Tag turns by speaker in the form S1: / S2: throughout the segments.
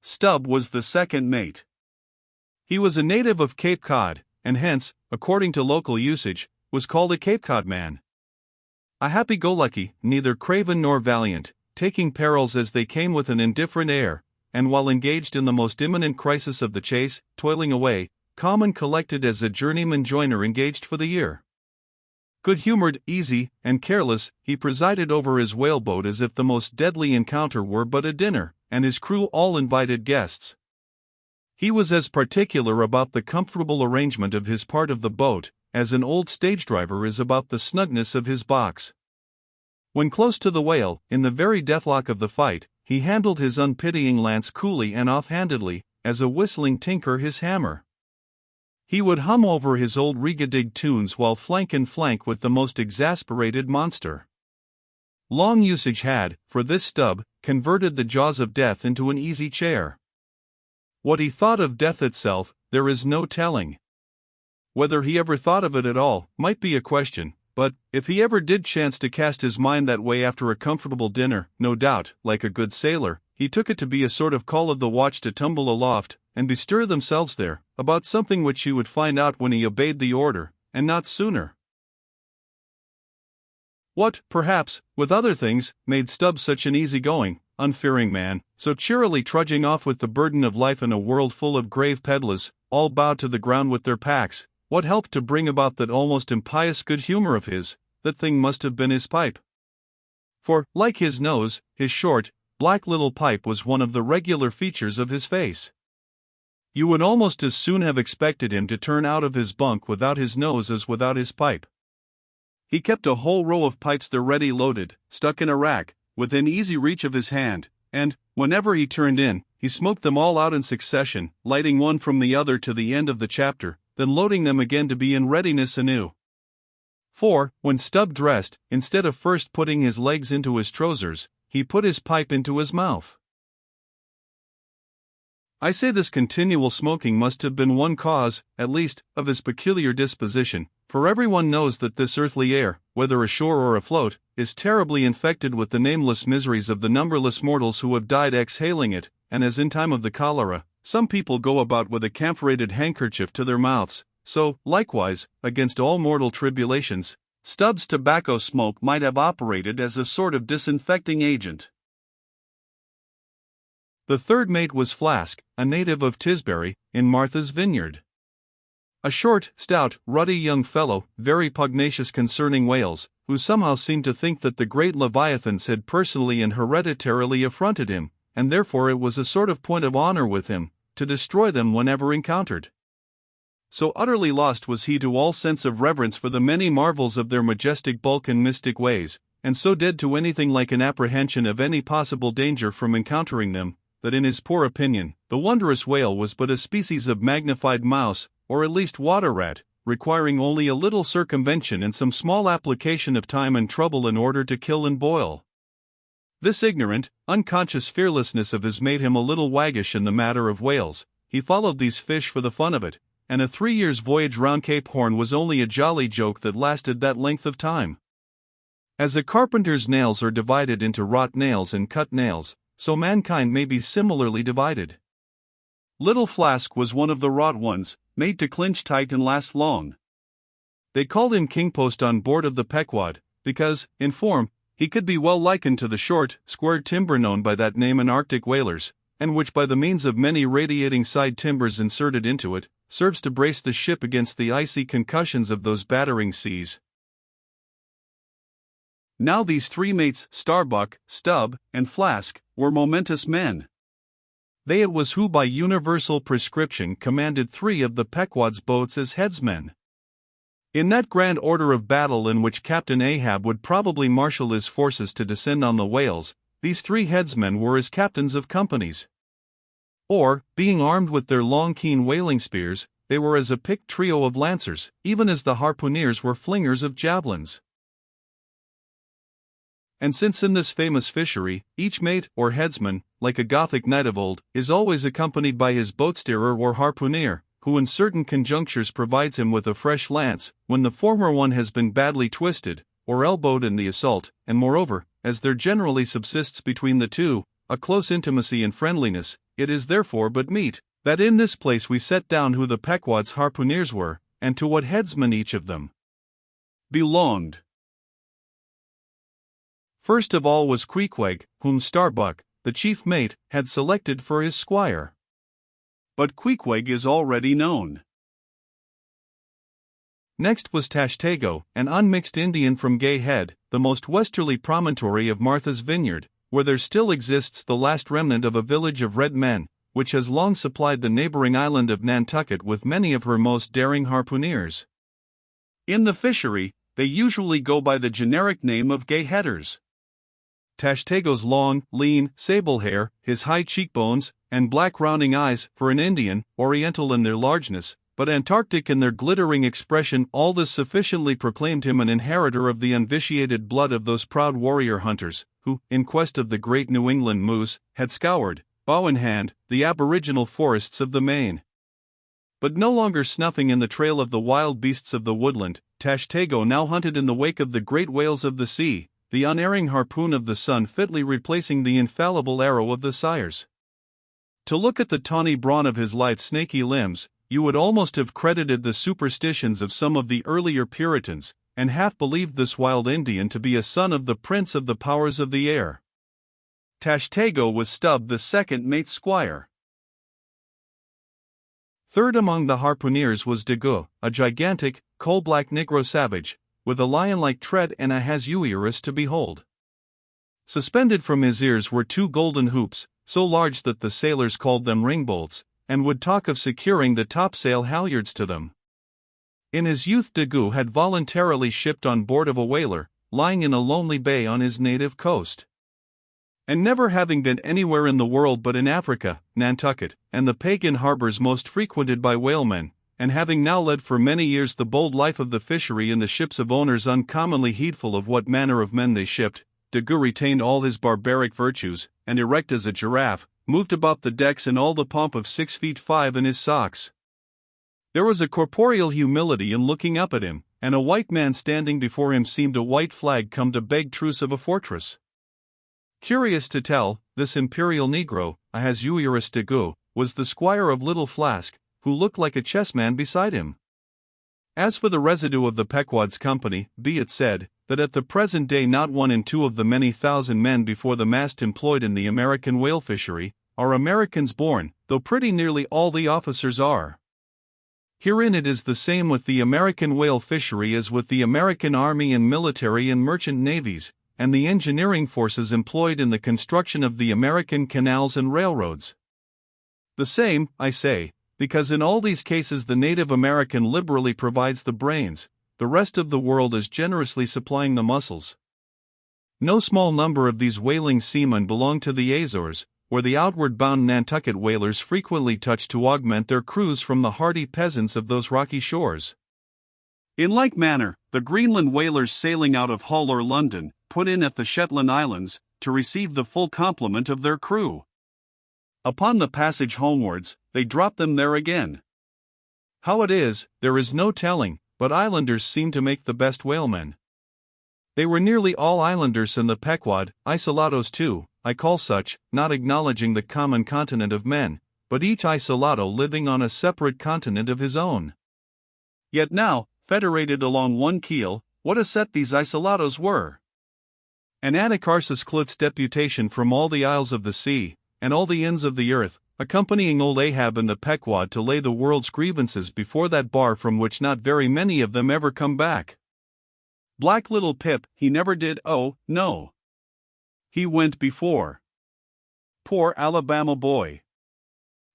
S1: Stubb was the second mate. He was a native of Cape Cod, and hence, according to local usage, was called a Cape Cod man. A happy-go-lucky, neither craven nor valiant, taking perils as they came with an indifferent air, and while engaged in the most imminent crisis of the chase, toiling away, calm and collected as a journeyman joiner engaged for the year. Good-humored, easy, and careless, he presided over his whaleboat as if the most deadly encounter were but a dinner, and his crew all invited guests. He was as particular about the comfortable arrangement of his part of the boat as an old stage driver is about the snugness of his box. When close to the whale, in the very deathlock of the fight, he handled his unpitying lance coolly and offhandedly, as a whistling tinker his hammer. He would hum over his old rigadig tunes while flank in flank with the most exasperated monster. Long usage had, for this Stubb, converted the jaws of death into an easy chair. What he thought of death itself, there is no telling. Whether he ever thought of it at all, might be a question, but, if he ever did chance to cast his mind that way after a comfortable dinner, no doubt, like a good sailor, he took it to be a sort of call of the watch to tumble aloft, and bestir themselves there, about something which he would find out when he obeyed the order, and not sooner. What, perhaps, with other things, made Stubb such an easy-going, unfearing man, so cheerily trudging off with the burden of life in a world full of grave peddlers, all bowed to the ground with their packs, what helped to bring about that almost impious good humor of his? That thing must have been his pipe. For, like his nose, his short, black little pipe was one of the regular features of his face. You would almost as soon have expected him to turn out of his bunk without his nose as without his pipe. He kept a whole row of pipes there ready loaded, stuck in a rack, within easy reach of his hand, and, whenever he turned in, he smoked them all out in succession, lighting one from the other to the end of the chapter, then loading them again to be in readiness anew. For, when Stubb dressed, instead of first putting his legs into his trousers, he put his pipe into his mouth. I say this continual smoking must have been one cause, at least, of his peculiar disposition, for everyone knows that this earthly air, whether ashore or afloat, is terribly infected with the nameless miseries of the numberless mortals who have died exhaling it, and as in time of the cholera, some people go about with a camphorated handkerchief to their mouths, so, likewise, against all mortal tribulations, Stubb's tobacco smoke might have operated as a sort of disinfecting agent. The third mate was Flask, a native of Tisbury, in Martha's Vineyard. A short, stout, ruddy young fellow, very pugnacious concerning whales, who somehow seemed to think that the great leviathans had personally and hereditarily affronted him, and therefore it was a sort of point of honor with him, to destroy them whenever encountered. So utterly lost was he to all sense of reverence for the many marvels of their majestic bulk and mystic ways, and so dead to anything like an apprehension of any possible danger from encountering them, that in his poor opinion, the wondrous whale was but a species of magnified mouse, or at least water rat, requiring only a little circumvention and some small application of time and trouble in order to kill and boil. This ignorant, unconscious fearlessness of his made him a little waggish in the matter of whales. He followed these fish for the fun of it, and a 3 years' voyage round Cape Horn was only a jolly joke that lasted that length of time. As a carpenter's nails are divided into wrought nails and cut nails, so mankind may be similarly divided. Little Flask was one of the wrought ones, made to clinch tight and last long. They called him Kingpost on board of the Pequod, because, in form, he could be well likened to the short, square timber known by that name in Arctic whalers, and which by the means of many radiating side timbers inserted into it, serves to brace the ship against the icy concussions of those battering seas. Now these three mates, Starbuck, Stubb, and Flask, were momentous men. They it was who by universal prescription commanded 3 of the Pequod's boats as headsmen. In that grand order of battle in which Captain Ahab would probably marshal his forces to descend on the whales, these 3 headsmen were as captains of companies. Or, being armed with their long keen whaling spears, they were as a picked trio of lancers, even as the harpooneers were flingers of javelins. And since in this famous fishery, each mate, or headsman, like a Gothic knight of old, is always accompanied by his boat-steerer or harpooneer, who in certain conjunctures provides him with a fresh lance, when the former one has been badly twisted, or elbowed in the assault, and moreover, as there generally subsists between the two, a close intimacy and friendliness, it is therefore but meet, that in this place we set down who the Pequod's harpooneers were, and to what headsman each of them belonged. First of all was Queequeg, whom Starbuck, the chief mate, had selected for his squire. But Queequeg is already known. Next was Tashtego, an unmixed Indian from Gay Head, the most westerly promontory of Martha's Vineyard, where there still exists the last remnant of a village of red men, which has long supplied the neighboring island of Nantucket with many of her most daring harpooneers. In the fishery, they usually go by the generic name of Gay Headers. Tashtego's long, lean, sable hair, his high cheekbones, and black rounding eyes, for an Indian, Oriental in their largeness, but Antarctic in their glittering expression, all this sufficiently proclaimed him an inheritor of the unvitiated blood of those proud warrior hunters, who, in quest of the great New England moose, had scoured, bow in hand, the aboriginal forests of the Maine. But no longer snuffing in the trail of the wild beasts of the woodland, Tashtego now hunted in the wake of the great whales of the sea, the unerring harpoon of the sun fitly replacing the infallible arrow of the sires. To look at the tawny brawn of his lithe snaky limbs, you would almost have credited the superstitions of some of the earlier Puritans, and half believed this wild Indian to be a son of the prince of the powers of the air. Tashtego was Stubb the second mate's squire. Third among the harpooneers was Daggoo, a gigantic, coal-black Negro savage, with a lion-like tread and a Ahasuerus to behold. Suspended from his ears were two golden hoops, so large that the sailors called them ringbolts, and would talk of securing the topsail halyards to them. In his youth Daggoo had voluntarily shipped on board of a whaler, lying in a lonely bay on his native coast. And never having been anywhere in the world but in Africa, Nantucket, and the pagan harbors most frequented by whalemen, and having now led for many years the bold life of the fishery in the ships of owners uncommonly heedful of what manner of men they shipped, Daggoo retained all his barbaric virtues, and erect as a giraffe, moved about the decks in all the pomp of 6'5" in his socks. There was a corporeal humility in looking up at him, and a white man standing before him seemed a white flag come to beg truce of a fortress. Curious to tell, this imperial Negro, Ahasuerus Daggoo, was the squire of Little Flask, who looked like a chessman beside him. As for the residue of the Pequod's company, be it said, that at the present day not 1 in 2 of the many thousand men before the mast employed in the American whale fishery are Americans born, though pretty nearly all the officers are. Herein it is the same with the American whale fishery as with the American Army and military and merchant navies, and the engineering forces employed in the construction of the American canals and railroads. The same, I say, because in all these cases the native American liberally provides the brains, the rest of the world is generously supplying the muscles. No small number of these whaling seamen belong to the Azores, where the outward-bound Nantucket whalers frequently touch to augment their crews from the hardy peasants of those rocky shores. In like manner, the Greenland whalers sailing out of Hull or London put in at the Shetland Islands to receive the full complement of their crew. Upon the passage homewards, they drop them there again. How it is, there is no telling, but islanders seem to make the best whalemen. They were nearly all islanders in the Pequod, isolados too, I call such, not acknowledging the common continent of men, but each isolado living on a separate continent of his own. Yet now, federated along one keel, what a set these isolados were! An Anacharsis Cluth's deputation from all the isles of the sea, and all the ends of the earth, accompanying old Ahab and the Pequod to lay the world's grievances before that bar from which not very many of them ever come back. Black little Pip, he never did, oh, no. He went before. Poor Alabama boy.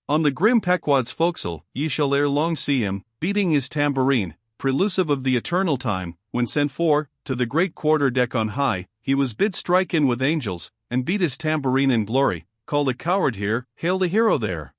S1: On the grim Pequod's forecastle, ye shall ere long see him, beating his tambourine, prelusive of the eternal time, when sent for, to the great quarter-deck on high, he was bid strike in with angels, and beat his tambourine in glory, called a coward here, hail the hero there.